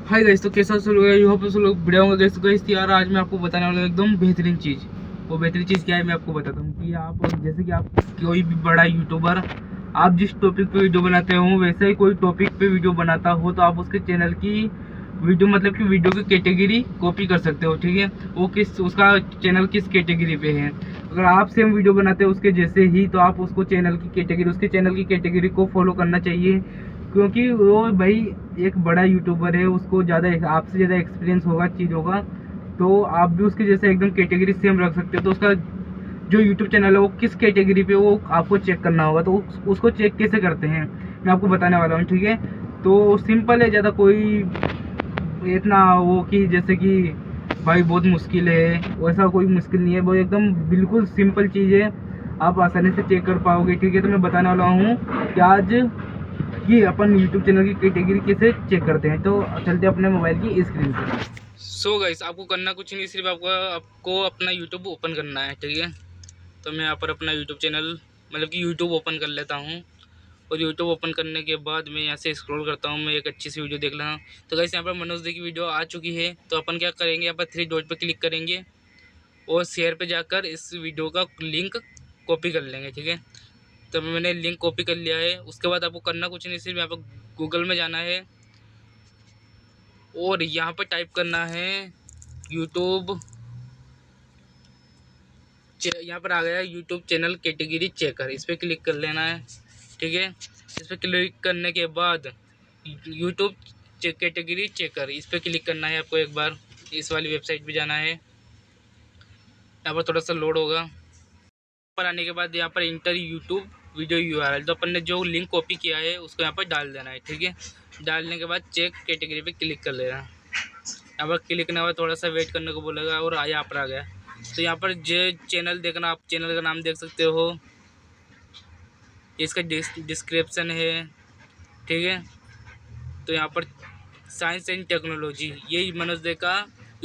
Hi guys, तो कैसा सब लोग यहाँ पे सब लोग वीडियो में गाइस। तो गाइस यार आज मैं आपको बताने वाला हूँ एकदम बेहतरीन चीज़। वो बेहतरीन चीज़ क्या है मैं आपको बताता हूँ कि आप जैसे कि आप कोई भी बड़ा यूट्यूबर आप जिस टॉपिक पे वीडियो बनाते हो वैसे ही कोई टॉपिक पे वीडियो बनाता हो तो आप उसके चैनल की वीडियो मतलब कि वीडियो की कैटेगरी कॉपी कर सकते हो। ठीक है, वो किस उसका चैनल किस कैटेगरी पे है। अगर आप सेम वीडियो बनाते हो उसके जैसे ही तो आप उसको चैनल की कैटेगरी उसके चैनल की कैटेगरी को फॉलो करना चाहिए, क्योंकि वो भाई एक बड़ा यूट्यूबर है, उसको ज़्यादा आपसे ज़्यादा एक्सपीरियंस होगा, चीज़ होगा, तो आप भी उसके जैसे एकदम कैटेगरी सेम रख सकते हो। तो उसका जो यूट्यूब चैनल है वो किस कैटेगरी पे वो आपको चेक करना होगा। तो उसको चेक कैसे करते हैं मैं आपको बताने वाला हूँ। ठीक है, तो सिंपल है, ज़्यादा कोई इतना वो कि जैसे कि भाई बहुत मुश्किल है, वैसा कोई मुश्किल नहीं है, वो एकदम बिल्कुल सिंपल चीज़ है, आप आसानी से चेक कर पाओगे। ठीक है, तो मैं बताने वाला हूँ कि आज ये अपन यूट्यूब चैनल की कैटेगरी कैसे चेक करते हैं। तो चलते अपने मोबाइल की स्क्रीन पर। सो गाइस, आपको करना कुछ नहीं, सिर्फ आपको अपना यूट्यूब ओपन करना है। ठीक है, तो मैं यहाँ पर अपना यूट्यूब चैनल मतलब कि यूट्यूब ओपन कर लेता हूँ। और यूट्यूब ओपन करने के बाद मैं यहाँ से स्क्रॉल करता हूँ, मैं एक अच्छी सी वीडियो देख रहा हूँ। तो गाइस यहाँ पर मनोज दी की वीडियो आ चुकी है। तो अपन क्या करेंगे, यहाँ पर 3 डॉट पर क्लिक करेंगे और शेयर पे जाकर इस वीडियो का लिंक कॉपी कर लेंगे। ठीक है, तो मैंने लिंक कॉपी कर लिया है। उसके बाद आपको करना कुछ नहीं, सिर्फ यहाँ पर गूगल में जाना है और यहाँ पर टाइप करना है यूट्यूब। यहाँ पर आ गया यूट्यूब चैनल कैटेगरी चेकर, इस पर क्लिक कर लेना है। ठीक है, इस पर क्लिक करने के बाद यूट्यूब कैटेगरी चेकर इस पर क्लिक करना है। आपको एक बार इस वाली वेबसाइट पे जाना है। यहाँ पर थोड़ा सा लोड होगा। पर आने के बाद यहाँ पर इंटर यूट्यूब वीडियो यूआरएल, तो अपन ने जो लिंक कॉपी किया है उसको यहाँ पर डाल देना है। ठीक है, डालने के बाद चेक कैटेगरी पे क्लिक कर लेना। यहाँ पर क्लिक करने के बाद थोड़ा सा वेट करने को बोलेगा और यहाँ पर आ गया। तो यहाँ पर जो चैनल देखना, आप चैनल का नाम देख सकते हो, इसका डिस्क्रिप्शन है। ठीक है, तो यहाँ पर साइंस एंड टेक्नोलॉजी, यही मनोज दे का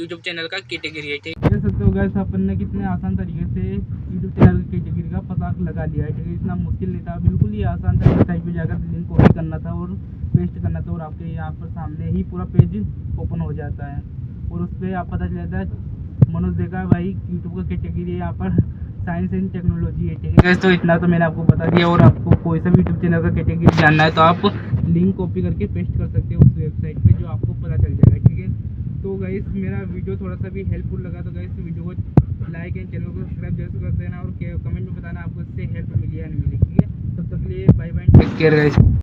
यूट्यूब चैनल का कैटेगरी है। ठीक है, देख सकते हो गाइस अपन ने कितने आसान तरीके से यूट्यूब चैनल की कैटेगरी का पता लगा लिया है। ठीक है, इतना मुश्किल नहीं था, बिल्कुल ही आसान था। वेबसाइट पे जाकर लिंक कॉपी करना था और पेस्ट करना था और आपके यहाँ पर सामने ही पूरा पेज ओपन हो जाता है और उस पर आप पता चल जाता है मनोज देखा भाई यूट्यूब का कैटेगरी है यहाँ पर साइंस एंड टेक्नोलॉजी है। ठीक है, तो इतना तो मैंने आपको बता दिया। और आपको कोई सा भी यूट्यूब चैनल का कैटेगरी जानना है तो आप लिंक कॉपी करके पेस्ट कर सकते हो उस वेबसाइट पे, जो आपको पता चल जाएगा। ठीक है, तो गाइस मेरा वीडियो थोड़ा सा भी हेल्पफुल लगा तो गाइस वीडियो को लाइक एंड चैनल को सब्सक्राइब जरूर कर देना और कमेंट में बताना आपको इससे हेल्प मिली या नहीं मिली। ठीक है, तब तक के लिए bye bye, take care guys.